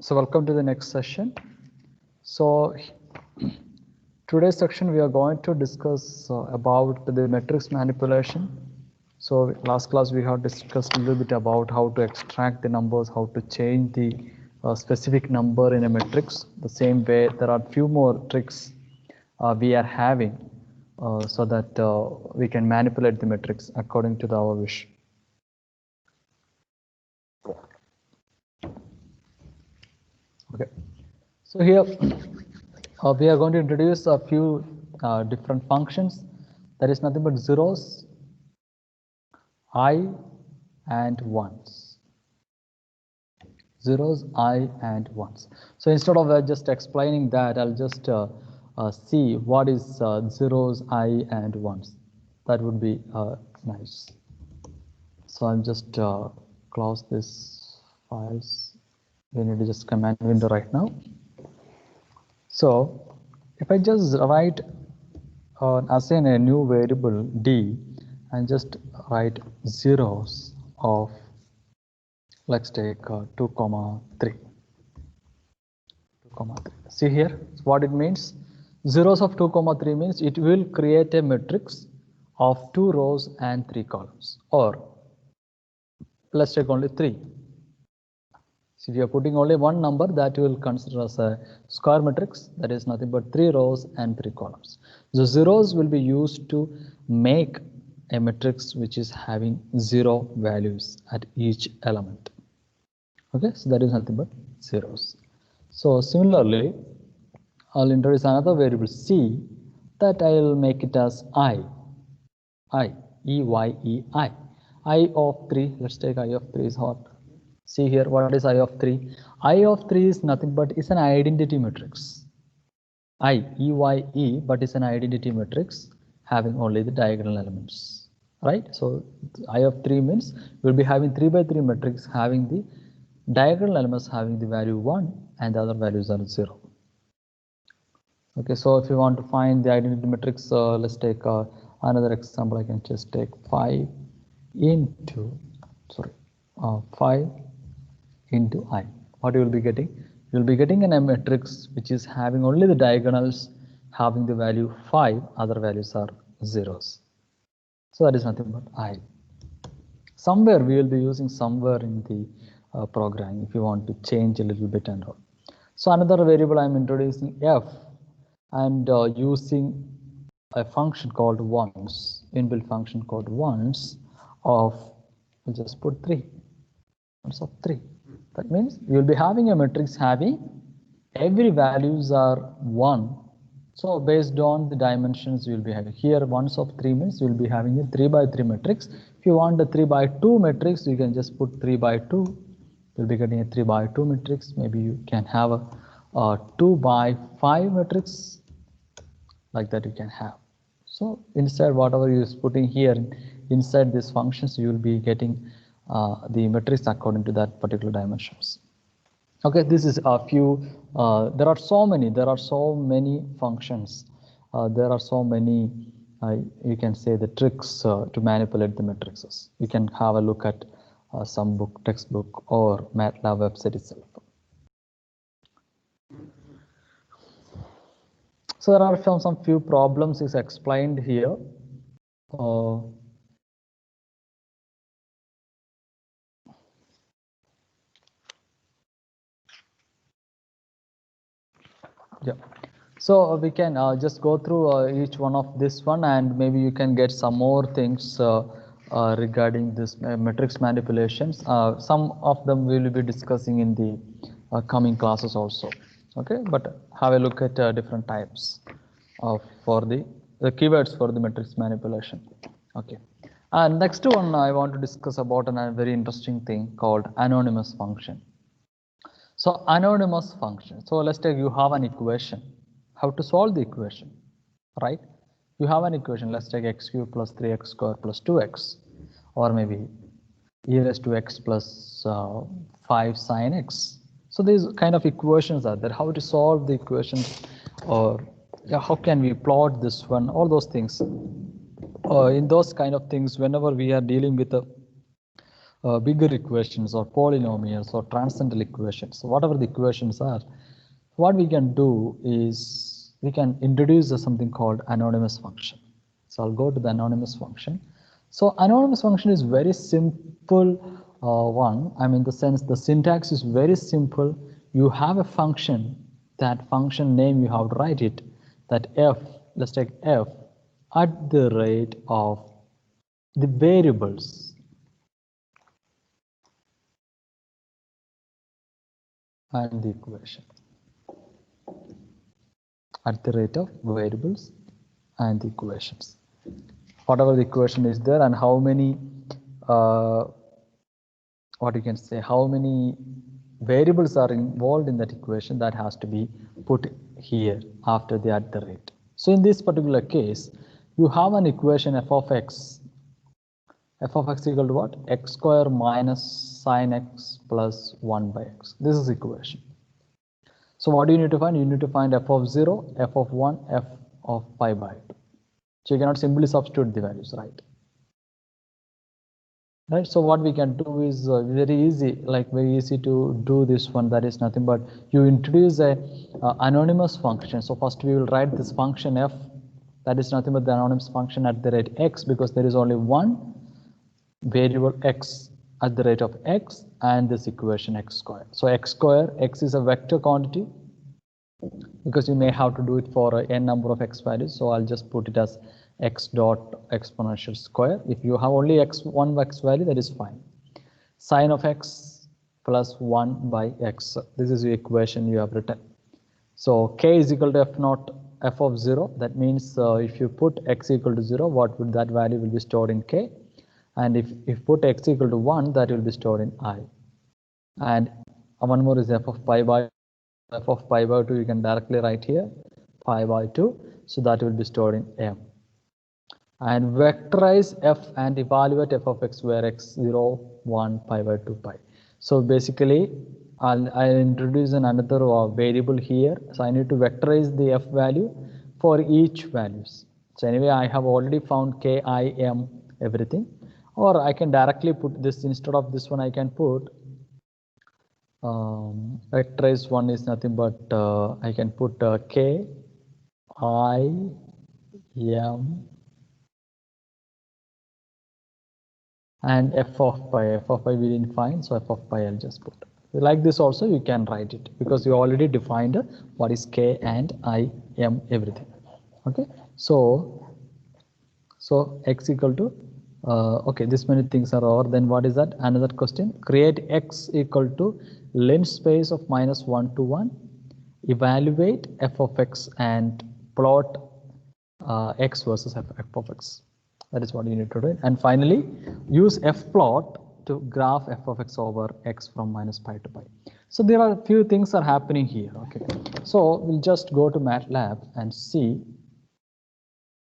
So welcome to the next session. So today's section we are going to discuss about the matrix manipulation. So last class we have discussed a little bit about how to extract the numbers, how to change the specific number in a matrix. The same way there are few more tricks we are having so that we can manipulate the matrix according to our wish. Okay. So here we are going to introduce a few different functions. That is nothing but zeros, I, and ones. Zeros, I, and ones. So instead of just explaining that, I'll just see what is zeros, I, and ones. That would be nice. So I'll just close this files. We need to just command window right now. So if I just write assign a new variable d and just write zeros of, let's take 2 comma 3. 2 comma 3. See here what it means. Zeros of 2 comma 3 means it will create a matrix of 2 rows and 3 columns, or let's take only 3. So if you are putting only one number, that will consider as a square matrix, that is nothing but 3 rows and 3 columns. The zeros will be used to make a matrix which is having 0 values at each element. Okay, so that is nothing but zeros. So similarly, I'll introduce another variable c that I will make it as I, E-Y-E-I. I of 3, let's take I of 3 is what? See here, what is I of 3? I of 3 is nothing but is an identity matrix. I, E-Y-E, but is an identity matrix having only the diagonal elements, right? So I of 3 means we'll be having 3 by 3 matrix having the diagonal elements having the value 1 and the other values are 0. Okay, so if you want to find the identity matrix, let's take another example. I can just take 5 into, 5 into I. What you will be getting? You will be getting a matrix which is having only the diagonals having the value 5, other values are zeros. So that is nothing but I. Somewhere we will be using somewhere in the programming if you want to change a little bit and all. So another variable I am introducing f and using a function called ones, inbuilt function called ones of, we'll just put 3, ones of 3. That means you will be having a matrix having every values are 1. So based on the dimensions you will be having here, ones of 3 means you will be having a 3 by 3 matrix. If you want a 3 by 2 matrix, you can just put 3 by 2. You'll be getting a 3 by 2 matrix. Maybe you can have a 2 by 5 matrix, like that you can have. So instead, whatever you is putting here inside these functions, you will be getting the matrix according to that particular dimensions. Okay, this is a few. There are so many functions. There are so many. You can say the tricks to manipulate the matrices. You can have a look at some textbook or MATLAB website itself. So there are some few problems is explained here. Yeah. So we can just go through each one of this one, and maybe you can get some more things regarding this matrix manipulations. Some of them we will be discussing in the coming classes also. Okay, but have a look at different types for the keywords for the matrix manipulation. Okay. And next one I want to discuss about a very interesting thing called anonymous function. So anonymous function. So let's take you have an equation. How to solve the equation, right? You have an equation. Let's take x cubed plus 3x squared plus 2x, or maybe e raised to x plus 5 sine x. So these kind of equations are there. How to solve the equations, or how can we plot this one? All those things. In those kind of things, whenever we are dealing with bigger equations or polynomials or transcendental equations, whatever the equations are, what we can do is we can introduce something called anonymous function. So I'll go to the anonymous function. So anonymous function is very simple one. I mean, the sense the syntax is very simple. You have a function, that function name you have to write it, that f, let's take f at the rate of the variables and the equation, at the rate of variables and the equations. Whatever the equation is there and how many, what you can say, how many variables are involved in that equation, that has to be put here after the at the rate. So in this particular case, you have an equation f of x equal to what? X square minus sine x plus 1 by x. This is equation. So what do you need to find? You need to find f of 0, f of 1, f of pi by 2. So you cannot simply substitute the values, right? Right. So what we can do is very easy to do this one. That is nothing but you introduce a anonymous function. So first we will write this function f, that is nothing but the anonymous function at the rate x, because there is only one variable x at the rate of x and this equation x square. So x square, x is a vector quantity because you may have to do it for n number of x values. So I'll just put it as x dot exponential square. If you have only one x value, that is fine. Sine of x plus 1 by x. This is the equation you have written. So k is equal to f naught f of 0. That means if you put x equal to 0, what would that value will be stored in k? And if put x equal to 1, that will be stored in I. And one more is f of pi by 2. You can directly write here pi by 2. So that will be stored in m. And vectorize f and evaluate f of x where x 0, 1, pi by 2 pi. So basically, I'll introduce another variable here. So I need to vectorize the f value for each values. So anyway, I have already found k, I, m, everything. Or I can directly put this, instead of this one, I can put vectorize one is nothing but I can put k, I, m, and f of pi we didn't find, so f of pi I'll just put. Like this also you can write it because you already defined what is k and I, m, everything. Okay, so x equal to okay, this many things are over. Then what is that? Another question. Create x equal to linspace of -1 to 1. Evaluate f of x and plot x versus f of x. That is what you need to do. And finally, use fplot to graph f of x over x from minus pi to pi. So there are a few things are happening here. Okay, so we'll just go to MATLAB and see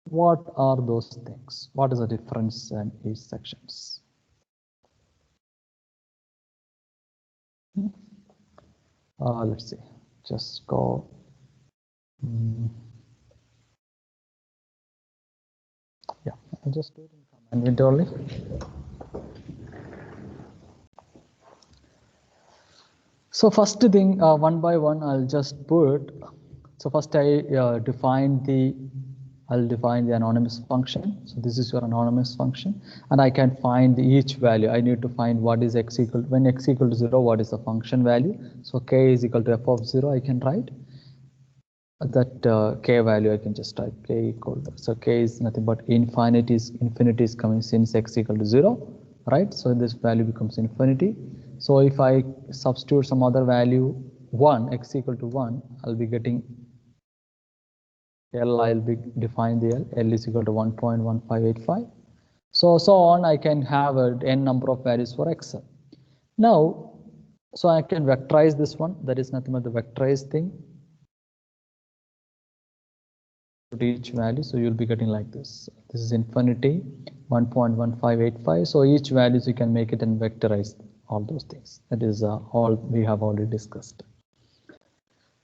what are those things. What is the difference in each sections? Let's see. Just go. Yeah, I'll just do it in command window only. So first thing, one by one, I'll just put. So first I I'll define the anonymous function. So this is your anonymous function, and I can find each value. I need to find what is x equal, when x equal to 0, what is the function value. So k is equal to f of 0, I can write. That k value I can just type k equal to, so k is nothing but infinity is coming since x equal to 0, right? So this value becomes infinity. So if I substitute some other value 1, x equal to 1, I'll be getting L. I'll be define the L is equal to 1.1585. So on, I can have n number of values for x. Now, so I can vectorize this one. That is nothing but the vectorized thing. Each value, so you'll be getting like this. This is infinity 1.1585. So each values you can make it and vectorize all those things. That is all we have already discussed.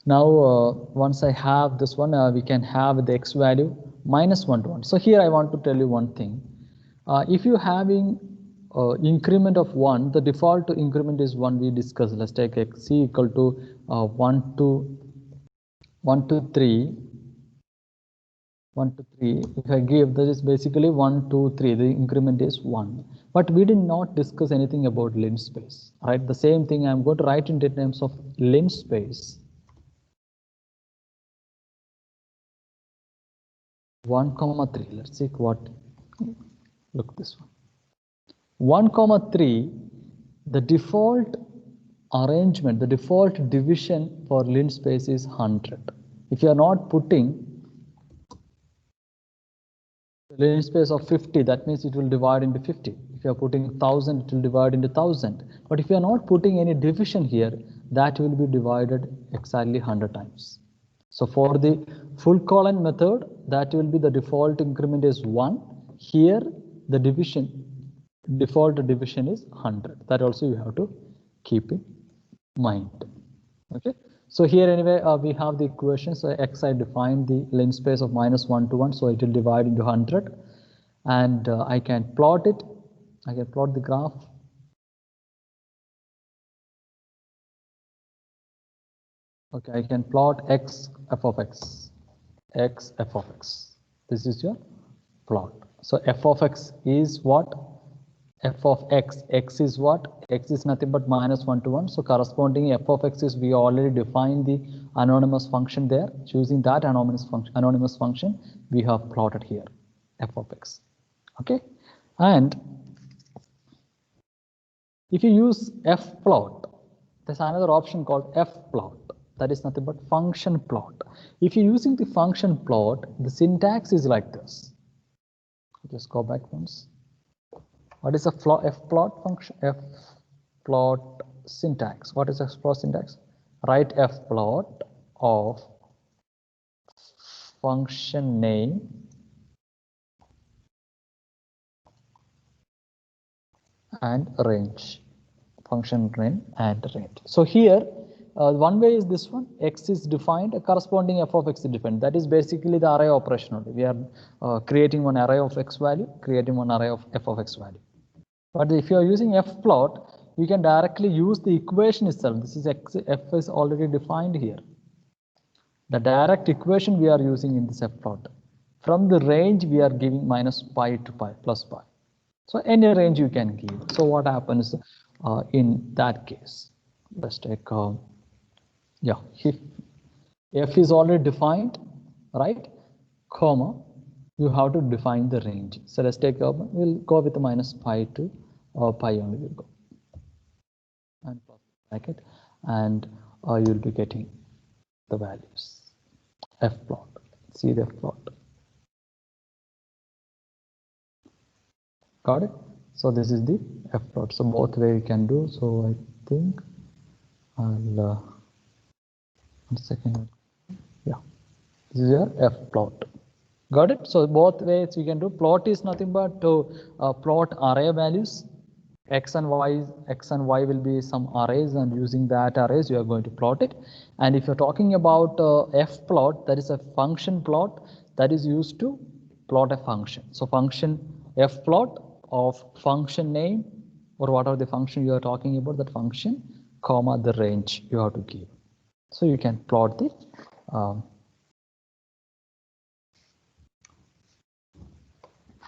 Now once I have this one, we can have the x value -1 to 1. So here I want to tell you one thing. If you having increment of 1, the default increment is 1 we discussed. Let's take x equal to 1 to 3. 1 to 3, if I give, that is basically 1, 2, 3, the increment is 1. But we did not discuss anything about linspace, right? The same thing I'm going to write in terms of linspace. 1, 3, let's see what, look this one. 1, 3, the default arrangement, the default division for linspace is 100. If you are not putting linspace of 50, that means it will divide into 50. If you are putting 1000, it will divide into 1000. But if you are not putting any division here, that will be divided exactly 100 times. So for the full colon method, that will be the default increment is 1. Here, the default division is 100. That also you have to keep in mind. Okay. So here anyway, we have the equation. So x, I defined the linspace of -1 to 1. So it will divide into 100. And I can plot it. I can plot the graph. Okay, I can plot x f of x. X f of x. This is your plot. So f of x is what? F of x. X is what? X is nothing but -1 to 1. So corresponding f of x is, we already defined the anonymous function there. Choosing that anonymous function, we have plotted here f of x. Okay, and if you use f plot, there's another option called f plot. That is nothing but function plot. If you're using the function plot, the syntax is like this. Just go back once. What is a f plot function? F plot syntax. What is f plot syntax? Write f plot of function name and range. Function name and range. So here, one way is this one. X is defined, a corresponding f of x is defined. That is basically the array operation only. We are creating one array of x value, creating one array of f of x value. But if you are using f plot, you can directly use the equation itself. This is x, f is already defined here. The direct equation we are using in this f plot. From the range, we are giving -pi to pi, plus pi. So any range you can give. So what happens in that case? Let's take, yeah, if f is already defined, right, comma, you have to define the range. So let's take, we'll go with -pi to pi only will go. And bracket, and you'll be getting the values. F plot, see the f plot. Got it? So this is the f plot. So both way you can do. So I think I'll 1 second. Yeah, this is your f plot. Got it? So both ways you can do. Plot is nothing but to plot array values. X and y will be some arrays, and using that arrays you are going to plot it. And if you're talking about f plot, that is a function plot that is used to plot a function. So function f plot of function name, or whatever the function you are talking about, that function, comma, the range you have to give. So you can plot the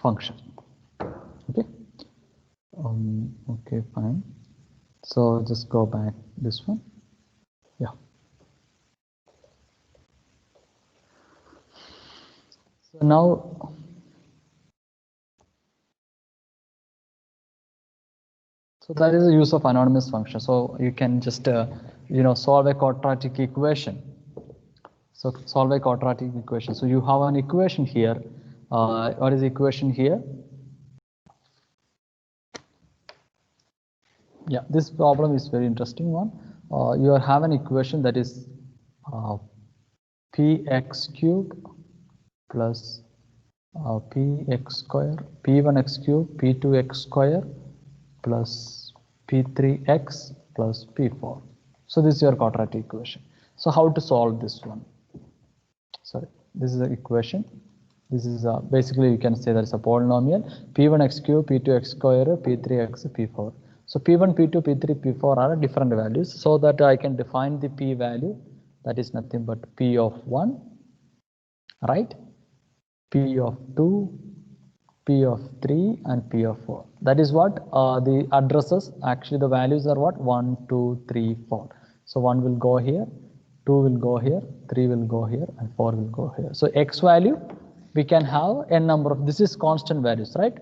function. Okay. Okay, fine. So just go back this one. Yeah. So now, so that is the use of anonymous function. So you can just solve a quadratic equation. So solve a quadratic equation. So you have an equation here. What is the equation here? Yeah, this problem is very interesting one. You have an equation that is px cube plus px square, p1x cube, p2x square plus p3x plus p4. So this is your quadratic equation. So how to solve this one? Sorry, this is the equation. This is basically you can say that it's a polynomial. P1 x cube, P2 x square, P3 x, P4. So P1, P2, P3, P4 are different values, so that I can define the P value, that is nothing but P of 1, right? P of 2, P of 3 and P of 4. That is what the addresses, actually the values are what? 1, 2, 3, 4. So 1 will go here, 2 will go here, 3 will go here and 4 will go here. So x value, we can have n number of, this is constant values, right?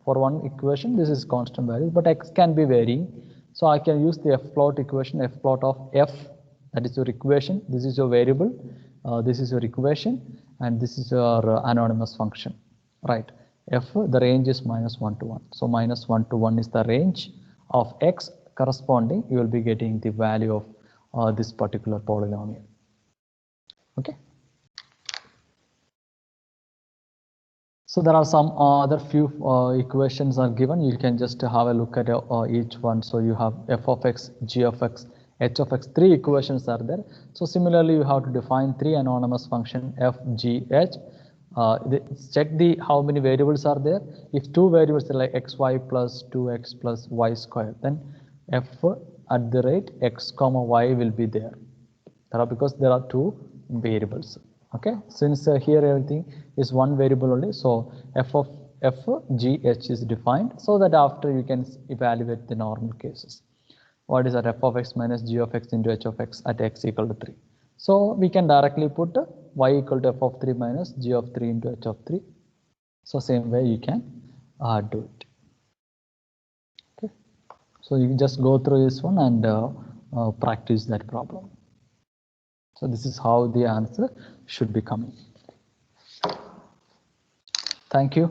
For one equation, this is constant values, but x can be varying. So I can use the f plot equation, f plot of f, that is your equation, this is your variable, this is your equation, and this is your anonymous function, right? F, the range is -1 to 1. So -1 to 1 is the range of x corresponding. You will be getting the value of this particular polynomial. Okay. So there are some other few equations are given. You can just have a look at each one. So you have f of x, g of x, h of x. 3 equations are there. So similarly, you have to define 3 anonymous function f, g, h. Check the how many variables are there. If 2 variables are like x, y plus 2x plus y square, then f at the rate x comma y will be there. Because there are 2 variables. Okay, since here everything is one variable only, so f of f, g, h is defined, so that after you can evaluate the normal cases. What is that? F of x minus g of x into h of x at x equal to 3. So we can directly put y equal to f of 3 minus g of 3 into h of 3. So same way you can do it. Okay, so you just go through this one and practice that problem. So this is how the answer should be coming. Thank you.